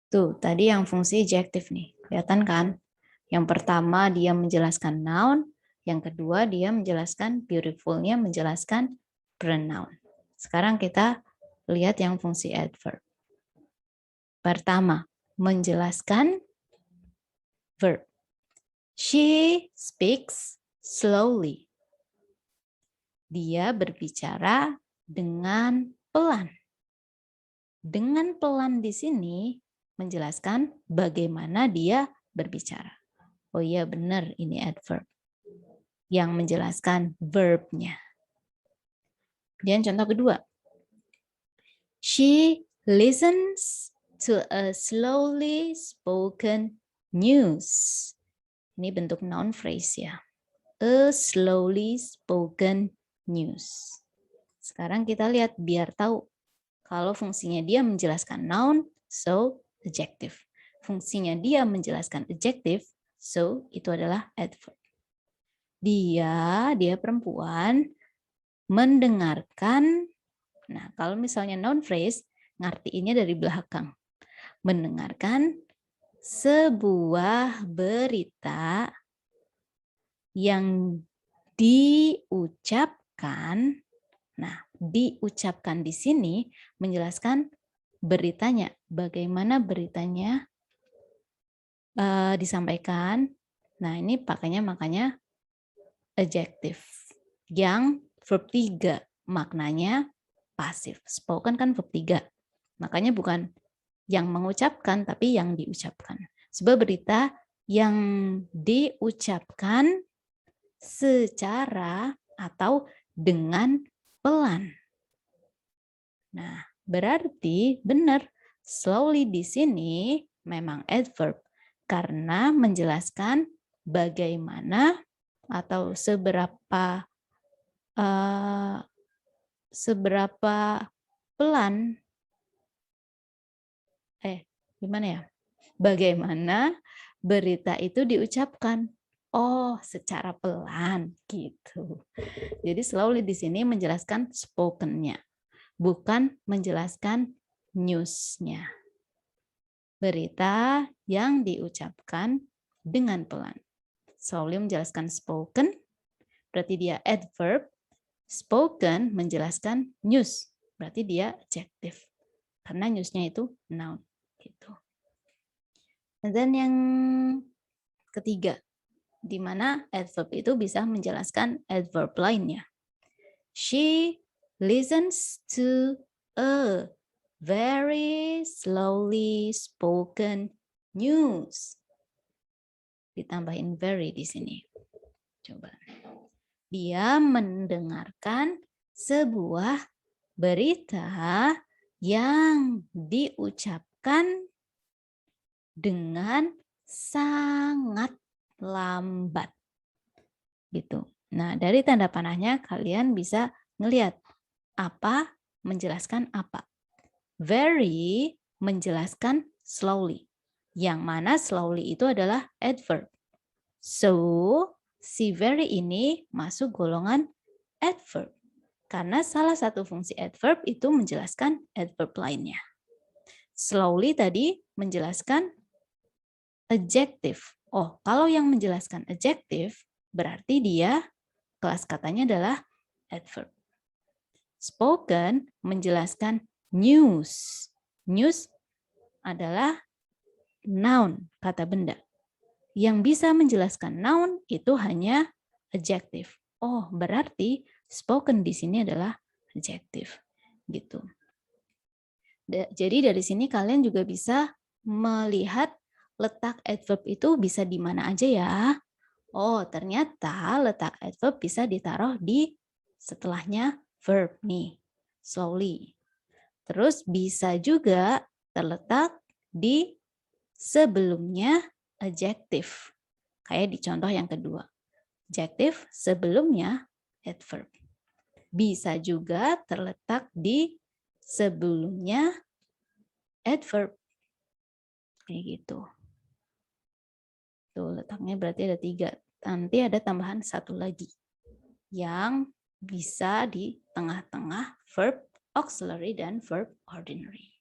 Tuh, tadi yang fungsi ejective nih. Kelihatan kan? Yang pertama dia menjelaskan noun, yang kedua dia menjelaskan beautiful-nya menjelaskan pronoun. Sekarang kita lihat yang fungsi adverb. Pertama, menjelaskan verb. She speaks slowly. Dia berbicara dengan pelan. Dengan pelan di sini menjelaskan bagaimana dia berbicara. Oh iya benar, ini adverb. Yang menjelaskan verb-nya. Dan contoh kedua. She listens to a slowly spoken news. Ini bentuk noun phrase ya. A slowly spoken news. Sekarang kita lihat biar tahu. Kalau fungsinya dia menjelaskan noun, so adjective. Fungsinya dia menjelaskan adjective, so itu adalah adverb. Dia perempuan mendengarkan. Nah, kalau misalnya noun phrase, ngartiinnya dari belakang. Mendengarkan sebuah berita yang diucapkan. Nah, diucapkan di sini menjelaskan beritanya. Bagaimana beritanya disampaikan. Nah, ini makanya adjective. Yang verb 3 maknanya pasif. Spoken kan verb 3. Makanya bukan yang mengucapkan, tapi yang diucapkan. Sebuah berita yang diucapkan secara atau dengan pelan. Nah, berarti benar slowly di sini memang adverb karena menjelaskan bagaimana atau seberapa pelan gimana ya? Bagaimana berita itu diucapkan? Oh, secara pelan gitu. Jadi slowly di sini menjelaskan spoken-nya, bukan menjelaskan news-nya. Berita yang diucapkan dengan pelan. Slowly menjelaskan spoken, berarti dia adverb. Spoken menjelaskan news, berarti dia adjective. Karena news-nya itu noun. Gitu. Dan yang ketiga, di mana adverb itu bisa menjelaskan adverb lainnya. She listens to a very slowly spoken news. Ditambahin very di sini. Coba. Dia mendengarkan sebuah berita yang diucapkan dengan sangat lambat. Gitu. Nah, dari tanda panahnya kalian bisa ngelihat apa menjelaskan apa. Very menjelaskan slowly. Yang mana slowly itu adalah adverb. So, si very ini masuk golongan adverb. Karena salah satu fungsi adverb itu menjelaskan adverb lainnya. Slowly tadi menjelaskan adjective. Oh, kalau yang menjelaskan adjective, berarti dia kelas katanya adalah adverb. Spoken menjelaskan news. News adalah noun, kata benda. Yang bisa menjelaskan noun itu hanya adjective. Oh, berarti spoken di sini adalah adjective. Gitu. Jadi dari sini kalian juga bisa melihat letak adverb itu bisa di mana aja ya. Oh, ternyata letak adverb bisa ditaruh di setelahnya verb nih, slowly. Terus bisa juga terletak di sebelumnya adjective. Kayak di contoh yang kedua. Adjective sebelumnya adverb. Bisa juga terletak di sebelumnya adverb. Kayak gitu. Tuh, letaknya berarti ada 3. Nanti ada tambahan 1 lagi. Yang bisa di tengah-tengah verb auxiliary dan verb ordinary.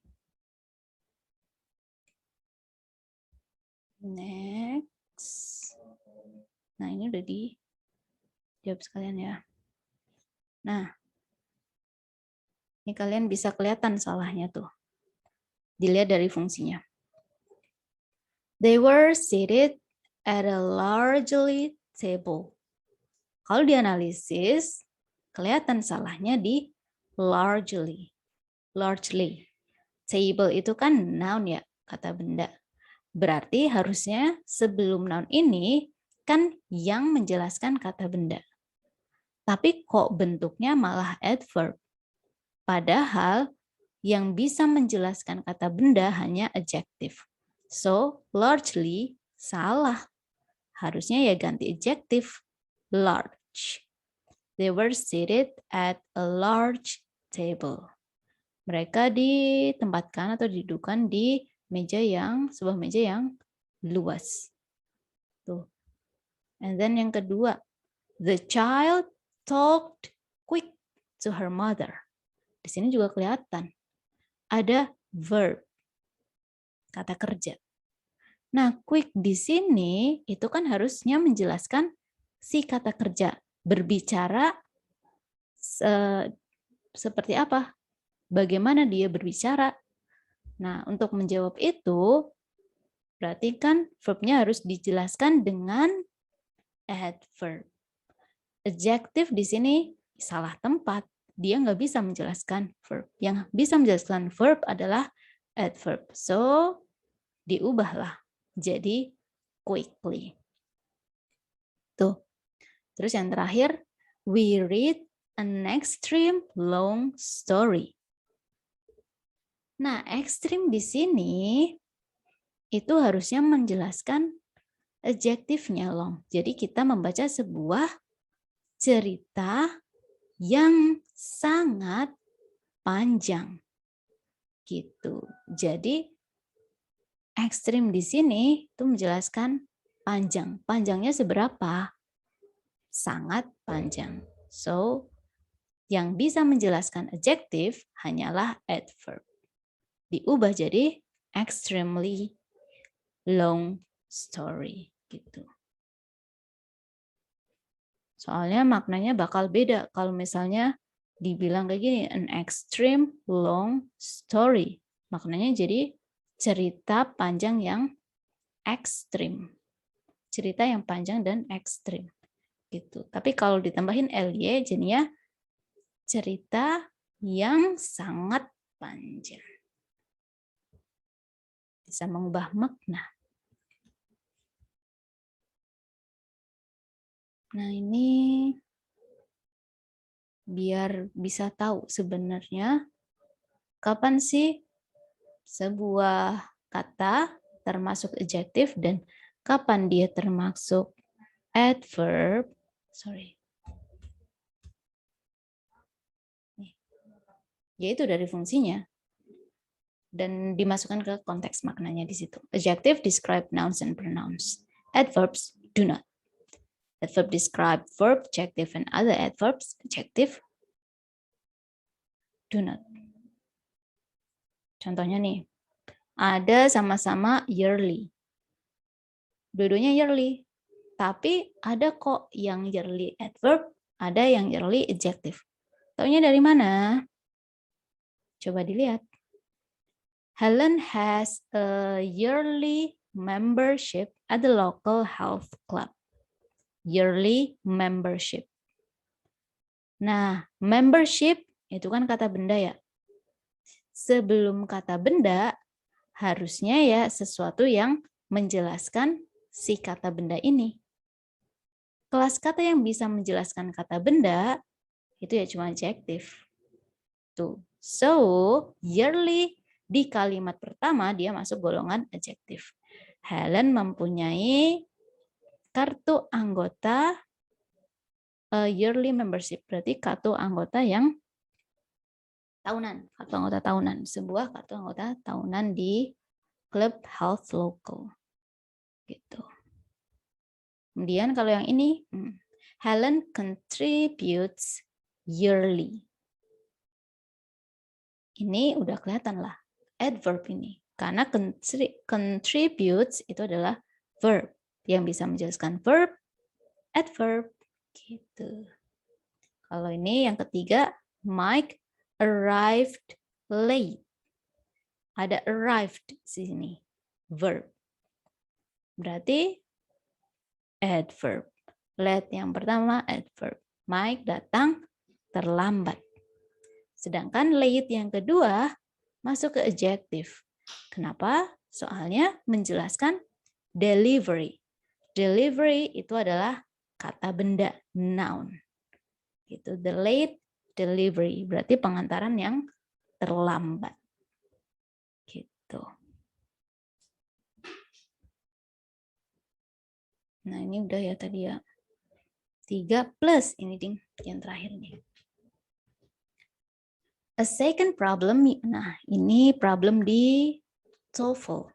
Next. Nah, ini udah dijawab sekalian ya. Nah, ini kalian bisa kelihatan salahnya tuh. Dilihat dari fungsinya. They were seated at a largely table. Kalau dianalisis, kelihatan salahnya di largely. Largely. Table itu kan noun ya, kata benda. Berarti harusnya sebelum noun ini kan yang menjelaskan kata benda. Tapi kok bentuknya malah adverb. Padahal yang bisa menjelaskan kata benda hanya adjective. So, largely salah. Harusnya ya ganti adjective. Large. They were seated at a large table. Mereka ditempatkan atau didudukkan di sebuah meja yang luas. Tuh. And then yang kedua, the child talked quick to her mother. Di sini juga kelihatan ada verb, kata kerja. Nah, quick di sini itu kan harusnya menjelaskan si kata kerja berbicara seperti apa, bagaimana dia berbicara. Nah, untuk menjawab itu, berarti kan verbnya harus dijelaskan dengan adverb. Adjective di sini salah tempat. Dia nggak bisa menjelaskan verb. Yang bisa menjelaskan verb adalah adverb. So, diubahlah jadi quickly. Tuh. Terus yang terakhir, we read an extreme long story. Nah, ekstrim di sini itu harusnya menjelaskan adjektifnya long. Jadi kita membaca sebuah cerita yang sangat panjang. Gitu. Jadi ekstrim di sini itu menjelaskan panjang. Panjangnya seberapa? Sangat panjang. So, yang bisa menjelaskan adjektif hanyalah adverb. Diubah jadi extremely long story gitu. Soalnya maknanya bakal beda kalau misalnya dibilang kayak gini, an extreme long story. Maknanya jadi cerita panjang yang ekstrim. Cerita yang panjang dan ekstrim gitu. Tapi kalau ditambahin ly jadinya cerita yang sangat panjang. Bisa mengubah makna. Nah, ini biar bisa tahu sebenarnya kapan sih sebuah kata termasuk adjektif dan kapan dia termasuk adverb. Yaitu dari fungsinya. Dan dimasukkan ke konteks maknanya di situ. Adjective describe nouns and pronouns. Adverbs do not. Adverb describe verb, adjective, and other adverbs. Adjective do not. Contohnya nih, ada sama-sama yearly. Dua-duanya yearly. Tapi ada kok yang yearly adverb, ada yang yearly adjective. Taunya dari mana? Coba dilihat. Helen has a yearly membership at the local health club. Yearly membership. Nah, membership itu kan kata benda ya. Sebelum kata benda, harusnya ya sesuatu yang menjelaskan si kata benda ini. Kelas kata yang bisa menjelaskan kata benda, itu ya cuma adjektif. Tuh. So, yearly di kalimat pertama dia masuk golongan adjektif. Helen mempunyai kartu anggota yearly membership, berarti kartu anggota yang tahunan, kartu anggota tahunan, sebuah kartu anggota tahunan di Club Health Local. Gitu. Kemudian kalau yang ini, Helen contributes yearly. Ini udah kelihatan lah, adverb ini. Karena contributes itu adalah verb. Yang bisa menjelaskan verb, adverb. Gitu. Kalau ini yang ketiga, Mike arrived late. Ada arrived di sini, verb. Berarti adverb. Late yang pertama, adverb. Mike datang terlambat. Sedangkan late yang kedua masuk ke adjective. Kenapa? Soalnya menjelaskan delivery. Delivery itu adalah kata benda, noun. Gitu. The late delivery berarti pengantaran yang terlambat. Gitu. Nah, ini udah ya tadi ya. 3 plus ini ding yang terakhir nih. A second problem, nah ini problem di TOEFL.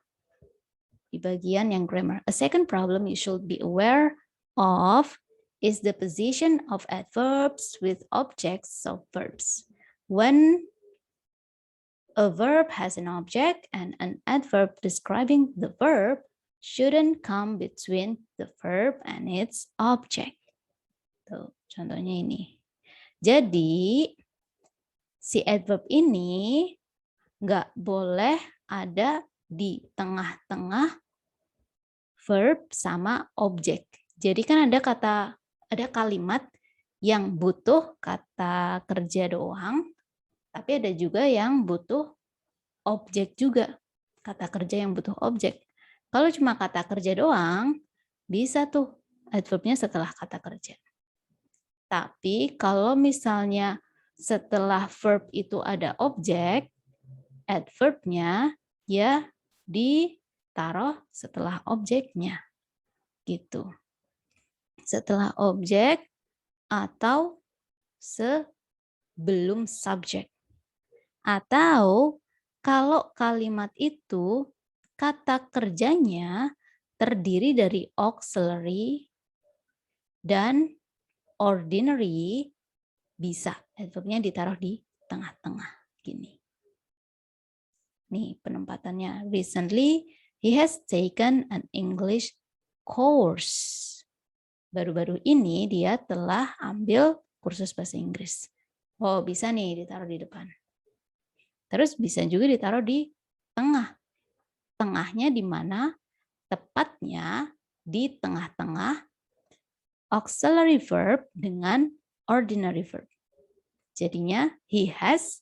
Di bagian yang grammar. A second problem you should be aware of is the position of adverbs with objects of verbs. When a verb has an object and an adverb describing the verb shouldn't come between the verb and its object. Tuh, contohnya ini. Jadi, si adverb ini nggak boleh ada di tengah-tengah verb sama objek. Jadi kan ada kalimat yang butuh kata kerja doang, tapi ada juga yang butuh objek juga. Kata kerja yang butuh objek. Kalau cuma kata kerja doang, bisa tuh adverbnya setelah kata kerja. Tapi kalau misalnya setelah verb itu ada objek, adverbnya ya ditaruh setelah objeknya. Gitu. Setelah objek atau sebelum subjek. Atau kalau kalimat itu kata kerjanya terdiri dari auxiliary dan ordinary, bisa adverbnya ditaruh di tengah-tengah gini. Nih penempatannya. Recently he has taken an English course. Baru-baru ini dia telah ambil kursus bahasa Inggris. Oh, bisa nih ditaruh di depan. Terus bisa juga ditaruh di tengah. Tengahnya di mana? Tepatnya di tengah-tengah auxiliary verb dengan ordinary verb. Jadinya he has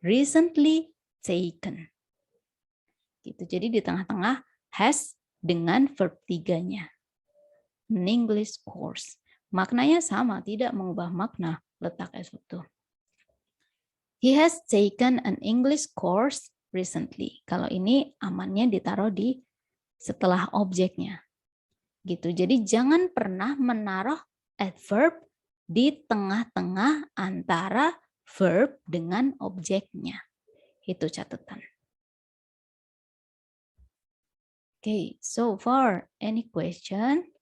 recently taken. Gitu. Jadi di tengah-tengah has dengan verb 3-nya. An English course. Maknanya sama, tidak mengubah makna letak S1. He has taken an English course recently. Kalau ini amannya ditaruh di setelah objeknya. Gitu. Jadi jangan pernah menaruh adverb di tengah-tengah antara verb dengan objeknya. Itu catatan. Okay, so far any question?